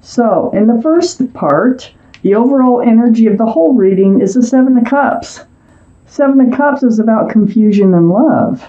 So, in the first part, the overall energy of the whole reading is the Seven of Cups. Seven of Cups is about confusion and love.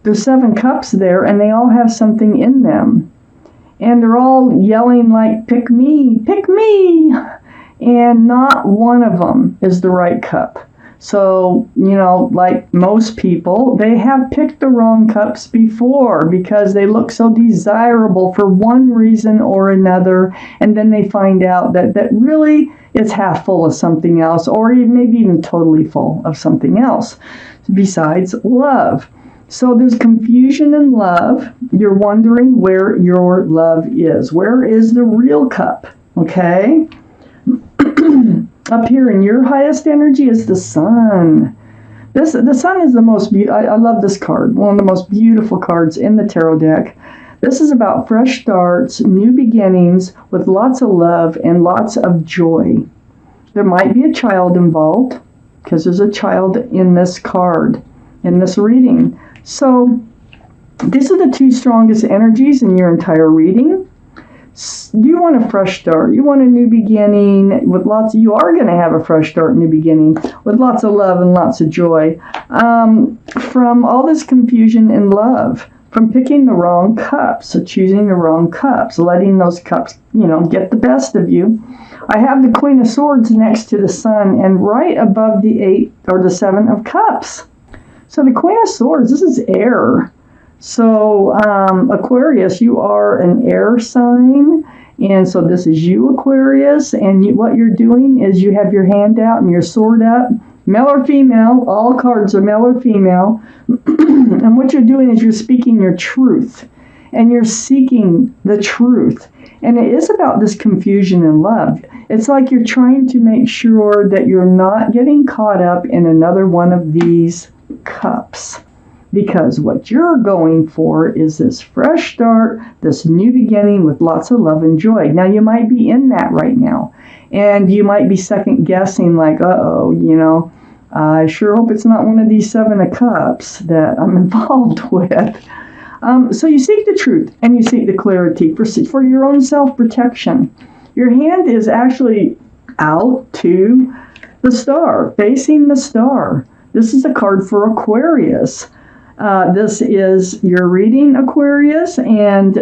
There's 7 cups there, and they all have something in them. And they're all yelling like, pick me, and not one of them is the right cup. So, like most people, they have picked the wrong cups before because they look so desirable for one reason or another, and then they find out that really it's half full of something else, or maybe even totally full of something else besides love. So there's confusion in love. You're wondering where your love is. Where is the real cup? Okay? Up here in your highest energy is the sun. The sun is the most beautiful. I love this card. One of the most beautiful cards in the tarot deck. This is about fresh starts, new beginnings with lots of love and lots of joy. There might be a child involved because there's a child in this card, in this reading. So these are the 2 strongest energies in your entire reading. You want a fresh start. You want a new beginning with you are going to have a fresh start, new beginning with lots of love and lots of joy. From all this confusion in love, from picking the wrong cups, so choosing the wrong cups, letting those cups, get the best of you. I have the Queen of Swords next to the Sun and right above the 8 or the 7 of Cups. So the Queen of Swords, this is air. So Aquarius, you are an air sign. And so this is you, Aquarius. And what you're doing is you have your hand out and your sword up. Male or female, all cards are male or female. And what you're doing is you're speaking your truth. And you're seeking the truth. And it is about this confusion in love. It's like you're trying to make sure that you're not getting caught up in another one of these cups. Because what you're going for is this fresh start, this new beginning with lots of love and joy. Now, you might be in that right now. And you might be second guessing like, I sure hope it's not one of these 7 of Cups that I'm involved with. So you seek the truth and you seek the clarity for your own self-protection. Your hand is actually out to the star, facing the star. This is a card for Aquarius. This is your reading, Aquarius. And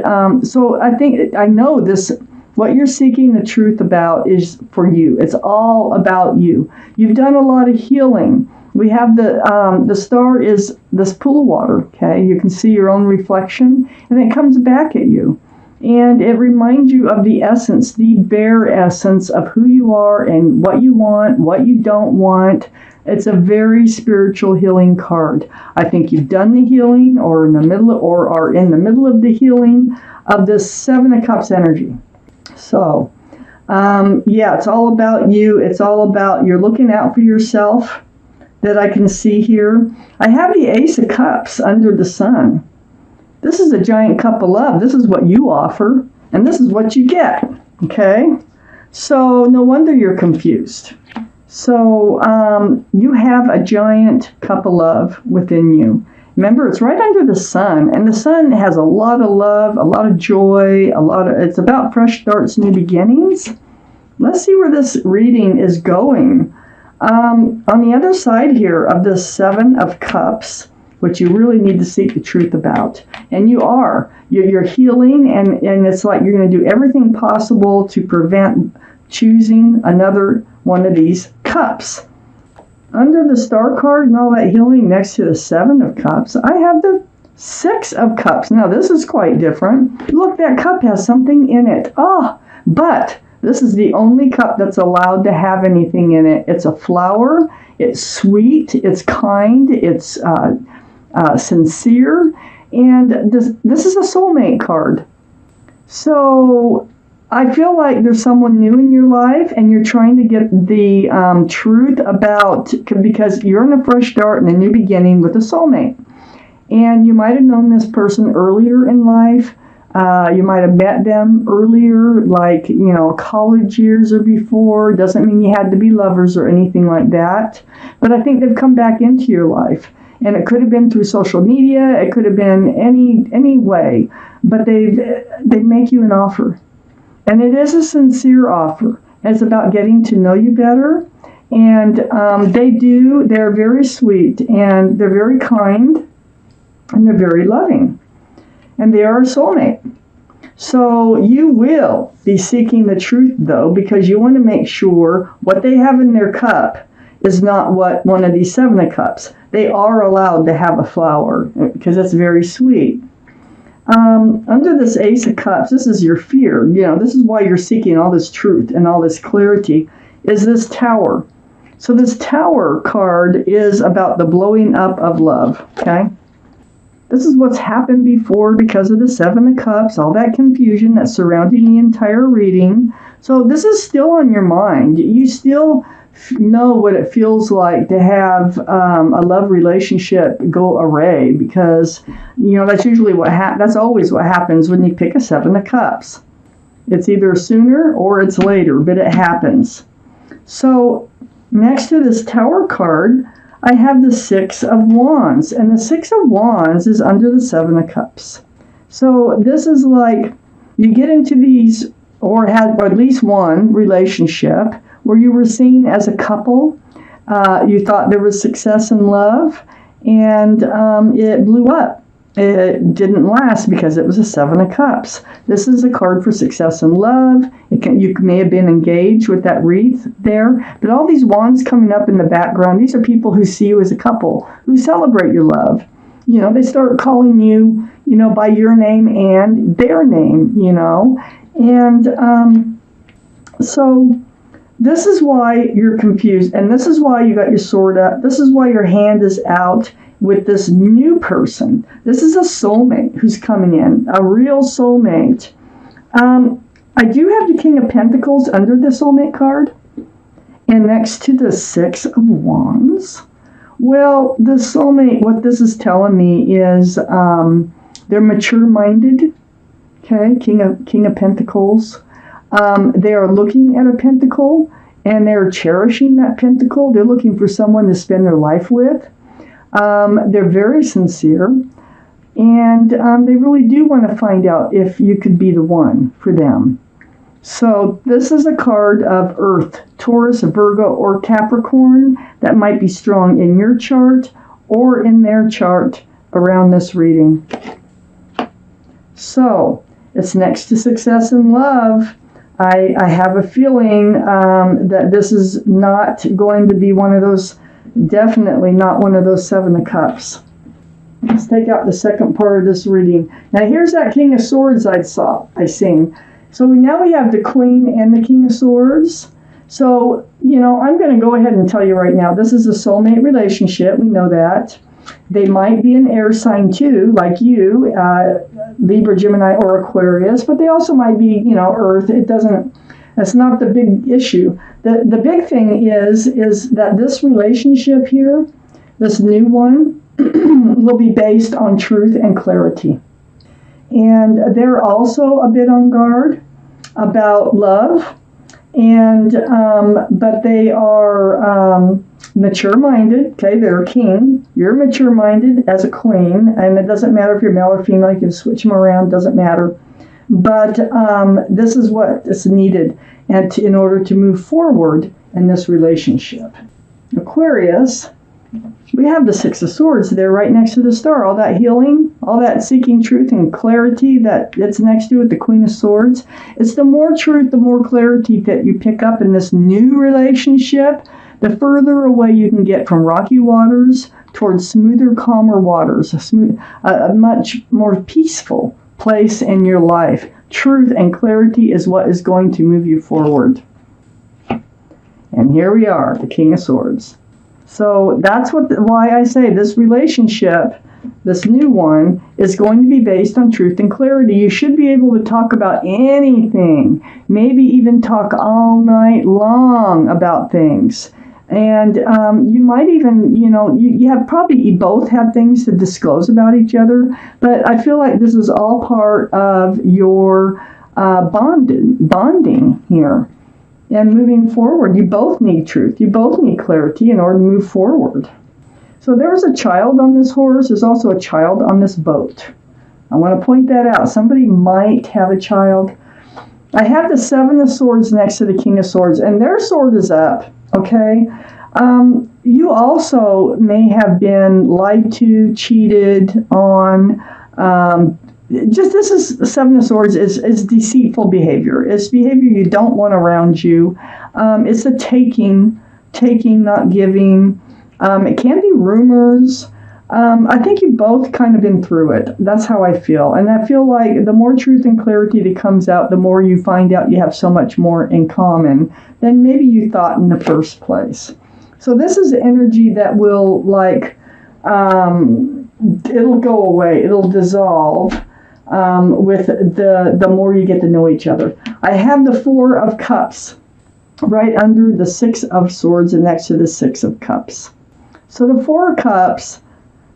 so I know this, what you're seeking the truth about is for you. It's all about you. You've done a lot of healing. We have the star is this pool of water, okay? You can see your own reflection, and it comes back at you. And it reminds you of the essence, the bare essence of who you are and what you want, what you don't want. It's a very spiritual healing card. I think you've done the healing or are in the middle of the healing of this 7 of Cups energy. So, it's all about you. It's all about you're looking out for yourself that I can see here. I have the Ace of Cups under the Sun. This is a giant cup of love. This is what you offer, and this is what you get, okay? So no wonder you're confused. So you have a giant cup of love within you. Remember, it's right under the Sun, and the Sun has a lot of love, a lot of joy, it's about fresh starts, new beginnings. Let's see where this reading is going. On the other side here of this 7 of Cups, which you really need to seek the truth about, and you're healing, and it's like you're going to do everything possible to prevent choosing another one of these cups. Under the star card and all that healing next to the 7 of Cups, I have the 6 of Cups. Now, this is quite different. Look, that cup has something in it. But this is the only cup that's allowed to have anything in it. It's a flower. It's sweet. It's kind. It's sincere. And this is a soulmate card. So I feel like there's someone new in your life and you're trying to get the truth about, because you're in a fresh start and a new beginning with a soulmate. And you might have known this person earlier in life. You might have met them earlier, like, college years or before. Doesn't mean you had to be lovers or anything like that. But I think they've come back into your life. And it could have been through social media. It could have been any way. But they make you an offer. And it is a sincere offer. It's about getting to know you better. And they're very sweet, and they're very kind, and they're very loving. And they are a soulmate. So you will be seeking the truth, though, because you want to make sure what they have in their cup is not what one of these 7 of Cups. They are allowed to have a flower, because that's very sweet. Under this Ace of Cups, this is your fear. This is why you're seeking all this truth and all this clarity, is this Tower. So this Tower card is about the blowing up of love, okay? This is what's happened before because of the 7 of Cups, all that confusion that's surrounding the entire reading. So this is still on your mind. You still know what it feels like to have a love relationship go awry, because that's usually that's always what happens when you pick a 7 of Cups. It's either sooner or it's later, but it happens. So next to this Tower card, I have the 6 of Wands, and the 6 of Wands is under the 7 of Cups. So this is like you get into these, or had at least one relationship where you were seen as a couple. You thought there was success in love, and it blew up. It didn't last because it was a 7 of Cups. This is a card for success in love. You may have been engaged with that wreath there, but all these wands coming up in the background, these are people who see you as a couple, who celebrate your love. They start calling you, by your name and their name, And so this is why you're confused, and this is why you got your sword up. This is why your hand is out with this new person. This is a soulmate who's coming in, a real soulmate. I do have the King of Pentacles under the soulmate card, and next to the 6 of Wands. Well, the soulmate, what this is telling me is they're mature-minded. Okay, King of Pentacles. They are looking at a pentacle, and they're cherishing that pentacle. They're looking for someone to spend their life with. They're very sincere, and they really do want to find out if you could be the one for them. So this is a card of Earth, Taurus, Virgo, or Capricorn that might be strong in your chart or in their chart around this reading. So it's next to success in love. I have a feeling that this is not going to be one of those, definitely not one of those 7 of Cups. Let's take out the second part of this reading. Now here's that King of Swords I seen. So now we have the Queen and the King of Swords. So, I'm going to go ahead and tell you right now, this is a soulmate relationship. We know that. They might be an air sign too, like you, Libra, Gemini, or Aquarius, but they also might be, Earth. That's not the big issue. The big thing is that this relationship here, this new one, will be based on truth and clarity. And they're also a bit on guard about love, and but they are mature-minded. Okay, they're a king. You're mature-minded as a queen, and it doesn't matter if you're male or female. You can switch them around. Doesn't matter. But this is what is needed, and in order to move forward in this relationship. Aquarius. We have the 6 of Swords there right next to the star. All that healing, all that seeking truth and clarity that it's next to it, the Queen of Swords. It's the more truth, the more clarity that you pick up in this new relationship, the further away you can get from rocky waters towards smoother, calmer waters, a much more peaceful place in your life. Truth and clarity is what is going to move you forward. And here we are, the King of Swords. So that's why I say this relationship, this new one, is going to be based on truth and clarity. You should be able to talk about anything, maybe even talk all night long about things. And you might even, you both have things to disclose about each other, but I feel like this is all part of your bonding here. And moving forward, you both need truth. You both need clarity in order to move forward. So there's a child on this horse. There's also a child on this boat. I want to point that out. Somebody might have a child. I have the Seven of Swords next to the King of Swords, and their sword is up, okay? You also may have been lied to, cheated on. Just this is Seven of Swords is deceitful behavior. It's behavior you don't want around you. It's a taking, not giving. It can be rumors. I think you've both kind of been through it. That's how I feel. And I feel like the more truth and clarity that comes out, the more you find out you have so much more in common than maybe you thought in the first place. So this is energy that will, like, it'll go away. It'll dissolve with the more you get to know each other. I have the Four of Cups right under the Six of Swords and next to the Six of Cups. So the Four of Cups,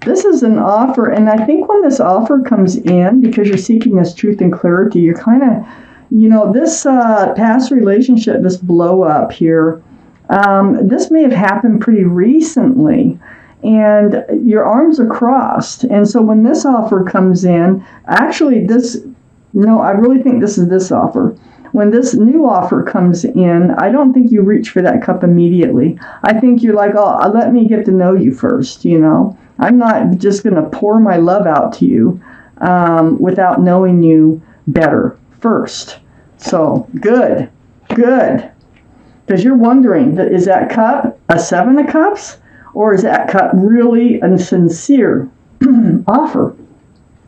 this is an offer, and I think when this offer comes in, because you're seeking this truth and clarity, you're kind of, this past relationship, this blow up here, this may have happened pretty recently, and your arms are crossed. And so when this offer comes in, actually I really think this is this offer. When this new offer comes in, I don't think you reach for that cup immediately. I think you're like, oh, let me get to know you first, I'm not just going to pour my love out to you without knowing you better first. So, good. Because you're wondering, is that cup a Seven of Cups? Or is that cup really a sincere offer?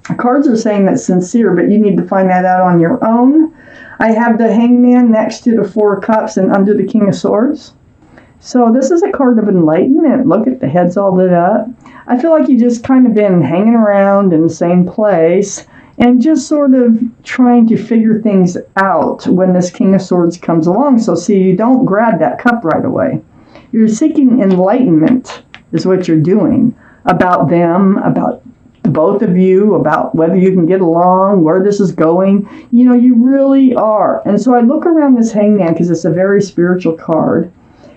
The cards are saying that's sincere, but you need to find that out on your own. I have the Hangman next to the Four of Cups and under the King of Swords. So this is a card of enlightenment. Look at the head's all lit up. I feel like you just kind of been hanging around in the same place and just sort of trying to figure things out when this King of Swords comes along. So see, you don't grab that cup right away. You're seeking enlightenment is what you're doing about them, about the both of you, about whether you can get along, where this is going. You really are. And so I look around this Hangman because it's a very spiritual card.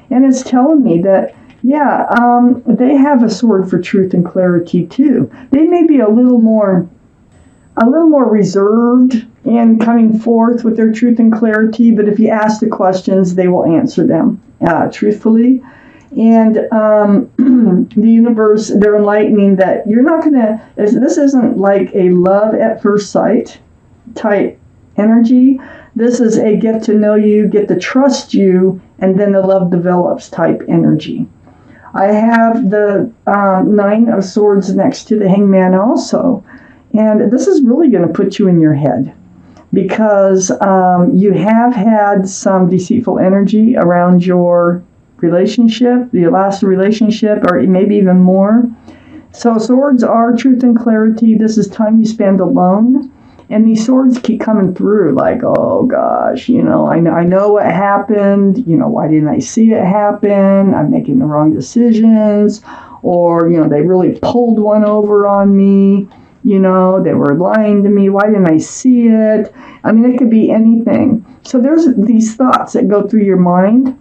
And it's telling me that, they have a sword for truth and clarity too. They may be a little more reserved in coming forth with their truth and clarity, but if you ask the questions, they will answer them truthfully. And the universe, they're enlightening that you're not going to, this isn't like a love at first sight type energy. This is a get to know you, get to trust you, and then the love develops type energy. I have the Nine of Swords next to the Hangman also. And this is really going to put you in your head because you have had some deceitful energy around your relationship, your last relationship, or maybe even more. So swords are truth and clarity. This is time you spend alone. And these swords keep coming through like, oh gosh, I know what happened. Why didn't I see it happen? I'm making the wrong decisions. Or, they really pulled one over on me. They were lying to me. Why didn't I see it? I mean, it could be anything. So there's these thoughts that go through your mind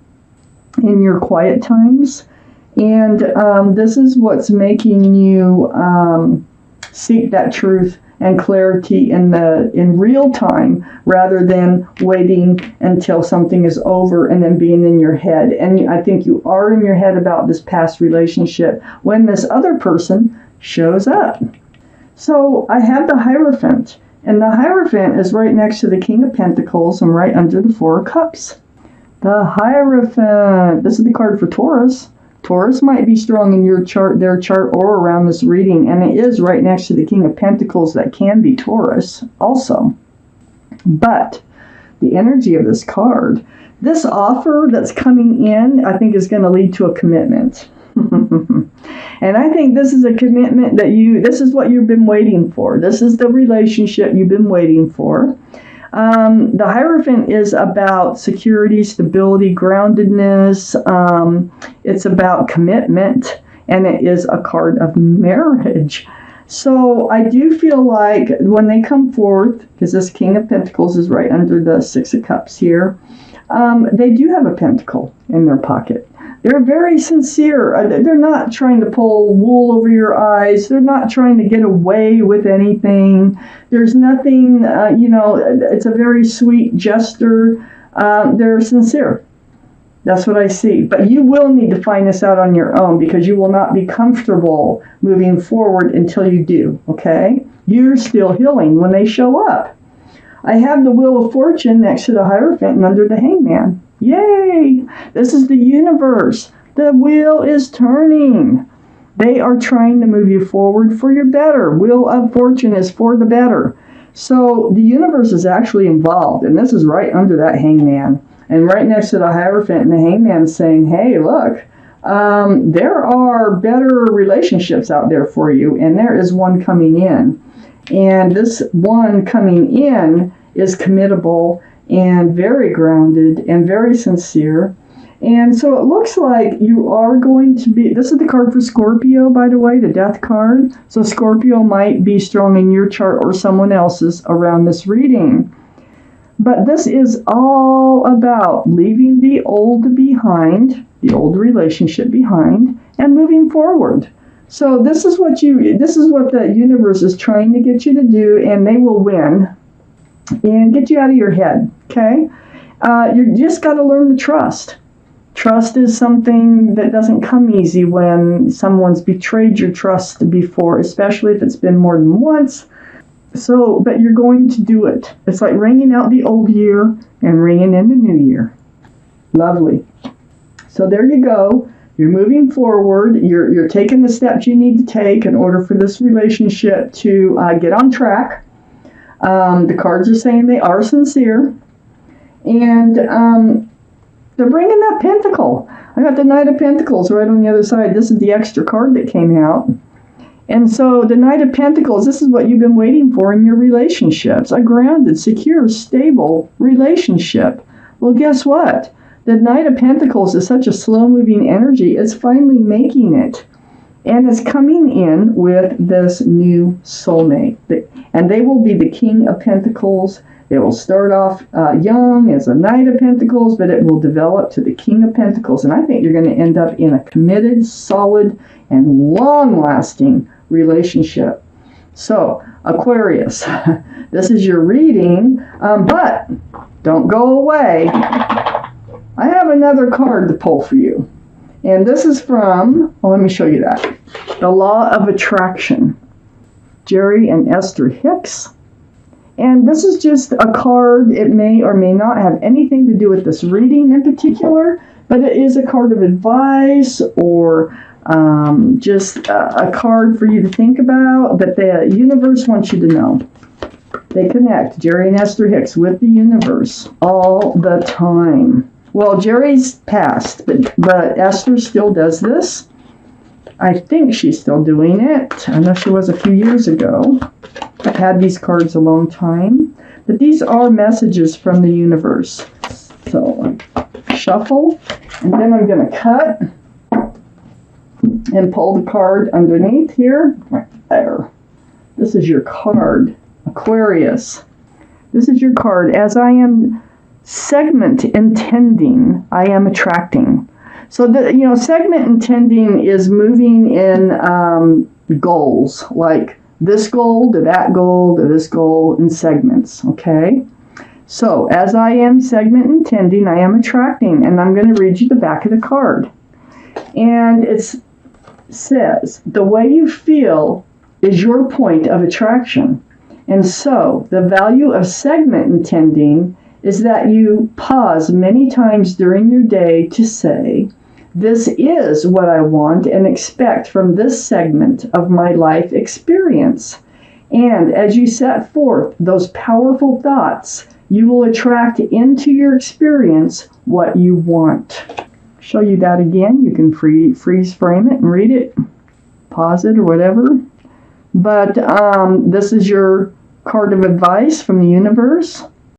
in your quiet times. And this is what's making you seek that truth and clarity in real time rather than waiting until something is over and then being in your head. And I think you are in your head about this past relationship when this other person shows up. So I have the Hierophant, and the Hierophant is right next to the King of Pentacles and right under the Four of Cups. The Hierophant, this is the card for Taurus. Taurus might be strong in your chart, their chart, or around this reading, and it is right next to the King of Pentacles that can be Taurus also. But the energy of this card, this offer that's coming in, I think is going to lead to a commitment. And I think this is a commitment that this is what you've been waiting for. This is the relationship you've been waiting for. The Hierophant is about security, stability, groundedness. It's about commitment, and it is a card of marriage. So I do feel like when they come forth, because this King of Pentacles is right under the Six of Cups here, they do have a pentacle in their pocket. They're very sincere. They're not trying to pull wool over your eyes. They're not trying to get away with anything. There's nothing, it's a very sweet gesture. They're sincere. That's what I see. But you will need to find this out on your own because you will not be comfortable moving forward until you do, okay? You're still healing when they show up. I have the Wheel of Fortune next to the Hierophant and under the Hangman. Yay! This is the universe. The wheel is turning. They are trying to move you forward for your better. Wheel of Fortune is for the better. So the universe is actually involved, and this is right under that Hangman. And right next to the Hierophant and the Hangman is saying, hey, look, there are better relationships out there for you, and there is one coming in. And this one coming in is committable and very grounded and very sincere. And so it looks like you are going to be, this is the card for Scorpio, by the way, the Death card. So Scorpio might be strong in your chart or someone else's around this reading. But this is all about leaving the old behind, the old relationship behind, and moving forward. So this is what the universe is trying to get you to do, and they will win and get you out of your head, okay? You just got to learn to trust. Trust is something that doesn't come easy when someone's betrayed your trust before, especially if it's been more than once. So, but you're going to do it. It's like ringing out the old year and ringing in the new year. Lovely. So there you go. You're moving forward. You're taking the steps you need to take in order for this relationship to get on track. The cards are saying they are sincere. And they're bringing that pentacle. I got the Knight of Pentacles right on the other side. This is the extra card that came out. And so the Knight of Pentacles, this is what you've been waiting for in your relationships. A grounded, secure, stable relationship. Well, guess what? The Knight of Pentacles is such a slow-moving energy. It's finally making it. And it's coming in with this new soulmate. And they will be the King of Pentacles. It will start off young as a Knight of Pentacles, but it will develop to the King of Pentacles. And I think you're going to end up in a committed, solid, and long-lasting relationship. So, Aquarius, this is your reading, but don't go away. I have another card to pull for you. And this is from, let me show you that. The Law of Attraction. Jerry and Esther Hicks. And this is just a card. It may or may not have anything to do with this reading in particular, but it is a card of advice or just a card for you to think about that the universe wants you to know. They connect Jerry and Esther Hicks with the universe all the time. Well, Jerry's passed, but Esther still does this. I think she's still doing it. I know she was a few years ago. I've had these cards a long time. But these are messages from the universe. So, shuffle, and then I'm going to cut and pull the card underneath here. Right there. This is your card, Aquarius. This is your card. As I am segment intending, I am attracting. So, segment intending is moving in goals, like this goal to that goal to this goal in segments, okay? So, as I am segment intending, I am attracting, and I'm going to read you the back of the card. And it says, the way you feel is your point of attraction. And so, the value of segment intending is that you pause many times during your day to say, this is what I want and expect from this segment of my life experience. And as you set forth those powerful thoughts, you will attract into your experience what you want. Show you that again. You can freeze frame it and read it, pause it or whatever. But this is your card of advice from the universe.